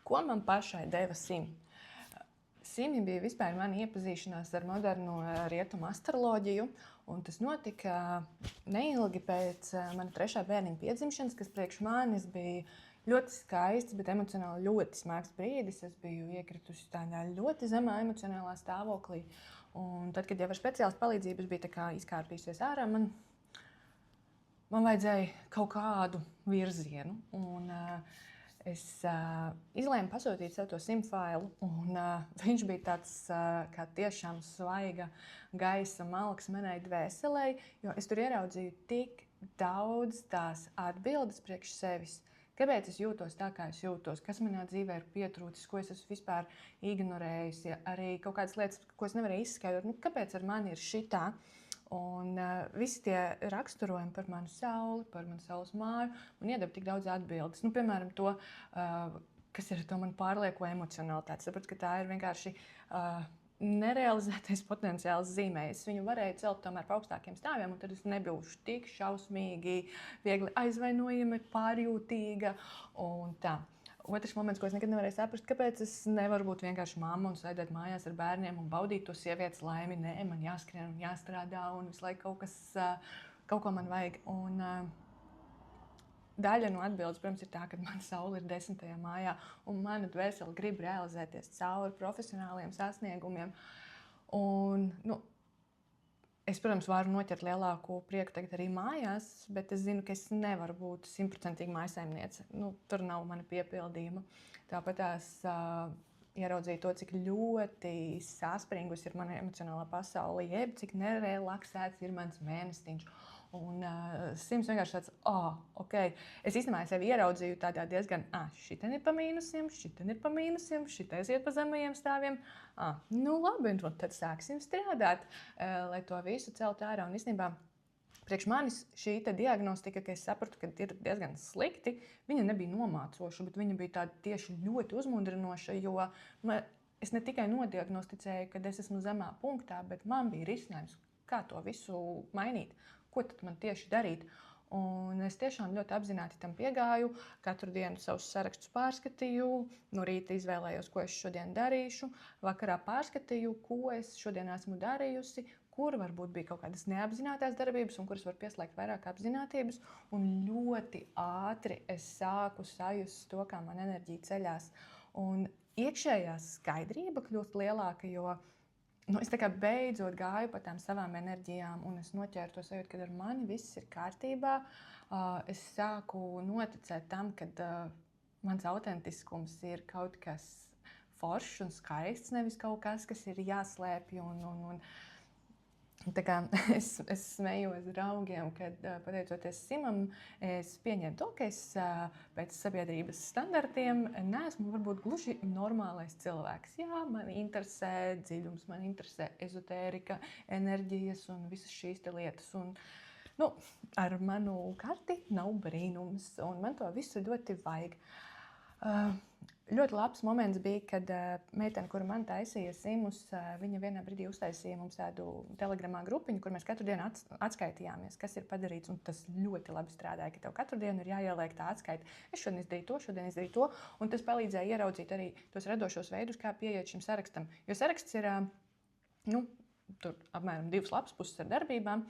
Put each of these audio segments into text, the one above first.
Ko man pašai deva SIM? SIM bija vispār mana iepazīšanās ar moderno rietumu astroloģiju, un tas notika neilgi pēc mana 3. bērniņa piedzimšanas, kas priekš manis bija ļoti skaists, bet emocionāli ļoti smags brīdis. Es biju iekritusi tādā ļoti zemā emocionālā stāvoklī. Un tad, kad jau ar speciālistu palīdzību bija izkārpījusies ārā, man vajadzēja kaut kādu virzienu. Un, es izlēmu pasūtīt sev to SIM failu, un viņš bija tāds kā tiešām svaiga gaisa malks manai dvēselei, jo es tur ieraudzīju tik daudz tās atbildes priekš sevis. Kāpēc es jūtos tā, kā es jūtos, kas manā dzīvē ir pietrūcis, ko es esmu vispār ignorējusi, arī kaut kādas lietas, ko es nevarēju izskaidrot, kāpēc ar mani ir šitā. Un visi tie raksturojumi par manu sauli, par manu saules māju, man iedeva tik daudz atbildes. Piemēram, to, kas ir to man pārlieko emocionalitāti. Sapratu, ka tā ir vienkārši nerealizētais potenciāls zīmē. Es viņu varēju celt tomēr pa augstākiem stāviem, un tad es nebūšu tik šausmīgi, viegli aizvainojama, pārjūtīga un tā. Otrs moments, ko es nekad nevarēju saprast, kāpēc es nevaru būt vienkārši mamma un sēdēt mājās ar bērniem un baudīt to sievietes laimi. Nē, man jāskrien un jāstrādā un visu laiku kaut ko man vajag. Un daļa no atbildes, protams, ir tā, ka mana saule ir 10. mājā un mana dvēsele grib realizēties cauri profesionāliem sasniegumiem. Un, es, protams, varu noķert lielāku prieku tagad arī mājās, bet es zinu, ka es nevaru būt 100% mājsaimniece. Tur nav mana piepildījuma. Tāpat tās ieraudzīju to, cik ļoti saspringus ir mana emocionālā pasaule, jeb cik nerelaksēts ir mans mēnestiņš. Un Sims vienkārši tāds, ok. Es īstenībā sevi ieraudzīju tādā diezgan, šitien ir pa mīnusiem, šitien ir pa mīnusiem, šitais iet pa zemajiem stāviem. Labi, un tad sāksim strādāt, lai to visu celt ārā. Un īstenībā priekš manis šī diagnostika, ka es sapratu, ka ir diezgan slikti, viņa nebija nomācoša, bet viņa bija tāda tieši ļoti uzmundrinoša, jo es ne tikai nodiagnosticēju, ka es esmu zemā punktā, bet man bija risinājums, kā to visu mainīt. Ko tad man tieši darīt? Un es tiešām ļoti apzināti tam piegāju. Katru dienu savus sarakstus pārskatīju. No rīta izvēlējos, ko es šodien darīšu. Vakarā pārskatīju, ko es šodien esmu darījusi, kur varbūt bija kaut kādas neapzinātās darbības un kuras var pieslēgt vairāk apzinātības. Un ļoti ātri es sāku sajust to, kā man enerģija ceļās. Un iekšējā skaidrība kļūst lielāka, jo es tā kā beidzot gāju pa tām savām enerģijām, un es noķēru to sajūtu, ka ar mani viss ir kārtībā. Es sāku noticēt tam, ka mans autentiskums ir kaut kas foršs un skaists, nevis kaut kas ir jāslēpj. Tā kā es smējos draugiem, kad pateicoties Simam, es pieņēmu to, ka es pēc sabiedrības standartiem neesmu varbūt gluži normālais cilvēks. Jā, man interesē dziļums, man interesē ezotērika, enerģijas un visas šīs lietas. Un, ar manu karti nav brīnums, un man to visu ļoti vajag. Ļoti labs moments bija, kad meitene, kura man taisīja simus, viņa vienā brīdī uztaisīja mums tādu telegramā grupiņu, kur mēs katru dienu atskaitījāmies, kas ir padarīts. Un tas ļoti labi strādāja, ka tev katru dienu ir jāieliek tā atskaita. Es šodien izdarīju to, un tas palīdzēja ieraudzīt arī tos radošos veidus, kā pieiet šim sarakstam. Jo saraksts ir tur apmēram 2 lapas puses ar darbībām.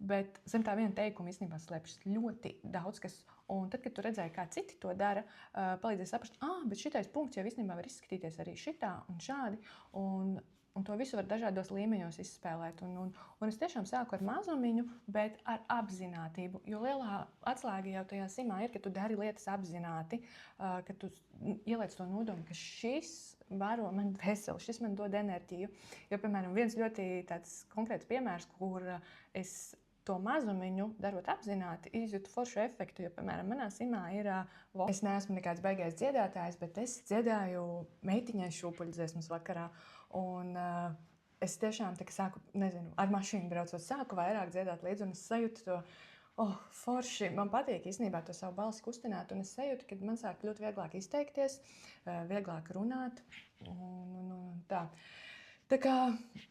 Bet zem tā viena teikuma īstenībā slēpjas ļoti daudz kas. Un tad, kad tu redzēji, kā citi to dara, palīdzēja saprast, bet šitais punkts jau īstenībā var izskatīties arī šitā un šādi. Un to visu var dažādos līmeņos izspēlēt. Un es tiešām sāku ar mazumiņu, bet ar apzinātību. Jo lielā atslēga jau tajā simā ir, ka tu dari lietas apzināti, ka tu ieliec to nodomu, ka šis baro man dvēseli, šis man dod enerģiju. Jo, piemēram, viens ļoti tāds konkrēts piemērs, kur es to mazumiņu, darot apzināti, izjūtu foršu efektu, jo, piemēram, manā simā ir es neesmu nekāds baigais dziedātājs, bet es dziedāju meitiņai šūpuļdziesmas vakarā, un es tiešām sāku, ar mašīnu braucot, sāku vairāk dziedāt līdzi, un es sajūtu to, forši, man patīk īstenībā to savu balsi kustināt, un es sajūtu, ka man sāk kļūt vieglāk izteikties, vieglāk runāt, un tā. Tā kā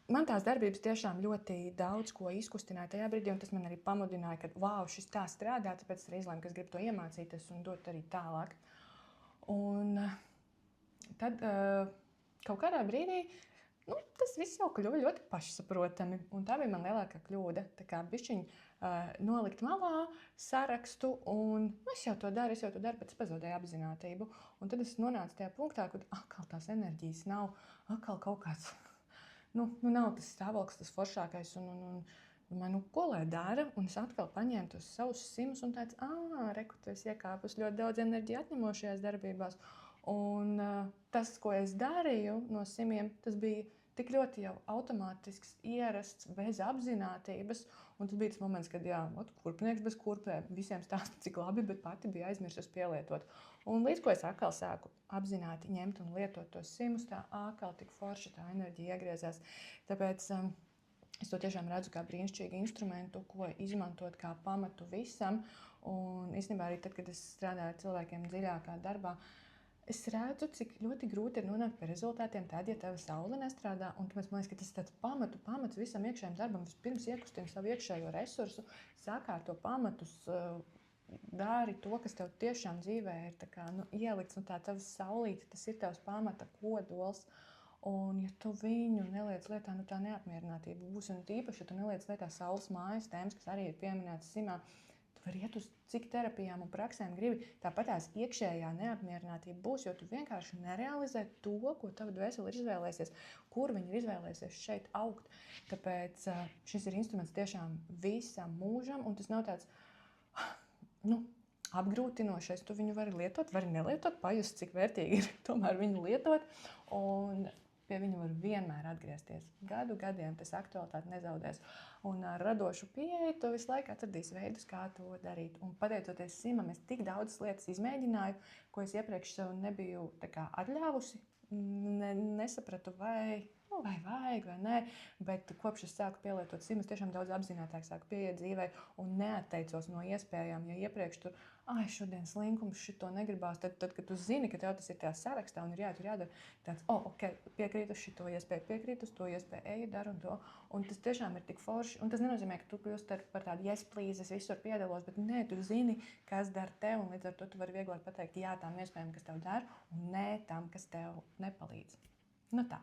man tās darbības tiešām ļoti daudz ko izkustināja tajā brīdī, un tas man arī pamudināja, ka wow, šis tā strādā, tāpēc es arī izlēmu, ka es gribu to iemācīties un dot arī tālāk. Un tad kaut kādā brīdī tas viss jau kļuva ļoti pašsaprotami. Un tā bija man lielākā kļūda. Tā kā bišķiņ nolikt malā sarakstu, un es jau to daru, bet es pazaudēju apzinātību. Un tad es nonācu tajā punktā, kad atkal tās enerģijas nav, atkal kaut kāds, nav tas stāvoklis, tas foršākais. Un ko lai dara? Un es atkal paņēmu tos savus simus un tāds, reku, tu esi iekāpus ļoti daudz enerģiju atņemošajās darbībās. Un tas, ko es darīju no simiem, tas bija tik ļoti jau automātisks, ierasts, bez apzinātības. Un tas bija tas moments, kad kurpnieks bez kurpēm visiem stāsta, cik labi, bet pati bija aizmirsusi pielietot. Un līdz ko es atkal sāku apzināti ņemt un lietot tos simus, tā atkal tik forši tā enerģija iegriezās. Tāpēc es to tiešām redzu kā brīnišķīgu instrumentu, ko izmantot kā pamatu visam. Un īstenībā arī tad, kad es strādāju ar cilvēkiem dziļākā darbā, es redzu, cik ļoti grūti ir nonākt pie rezultātiem tad, ja tava saule nestrādā. Un tāpēc man liekas, ka tas ir tāds pamats visam iekšējam darbam. Vispirms iekustini savu iekšējo resursu, sakārto pamatus, dari to, kas tev tiešām dzīvē ir ielikts. Un tā tava saulīte, tas ir tavs pamata kodols. Un ja tu viņu neliec lietā, tā neapmierinātība būs. Un tīpaši, ja tu neliec lietā saules mājas tēmas, kas arī ir pieminētas simā, tu vari iet uz cik terapijām un praksēm gribi, tāpat tās iekšējā neapmierinātība būs, jo tu vienkārši nerealizē to, ko tava dvēsele ir izvēlēsies, kur viņi ir izvēlēsies šeit augt. Tāpēc šis ir instruments tiešām visam mūžam, un tas nav tāds apgrūtinošais. Tu viņu vari lietot, vari nelietot, pajust, cik vērtīgi ir tomēr viņu lietot, un pie viņa var vienmēr atgriezties. Gadiem tas aktualitāti nezaudēs. Un ar radošu pieeju tu visu laiku atradīsi veidus, kā to darīt. Un pateicoties simam, es tik daudzas lietas izmēģināju, ko es iepriekš sev nebiju atļāvusi. Nesapratu, vai vajag vai nē, bet kopš es sāku pielietot simu, es tiešām daudz apzinātāk sāku pieiet dzīvei un neatteicos no iespējām. Ja iepriekš tur, šodien slinkums, šito negribās, tad, kad tu zini, ka tev tas ir tajā sarakstā un ir jādara, tāds, ok, piekrīt uz šito iespēju, piekrīt uz to iespēju, eju, daru un to. Un tas tiešām ir tik forši. Un tas nenozīmē, ka tu kļūst par tādu yes, please, es visur piedalos, bet nē, tu zini, kas dara tev, un līdz ar to tu vari vieglāk pateikt jā tām iespējām, kas tev dara, un nē tam, kas tev nepalīdz. Tā.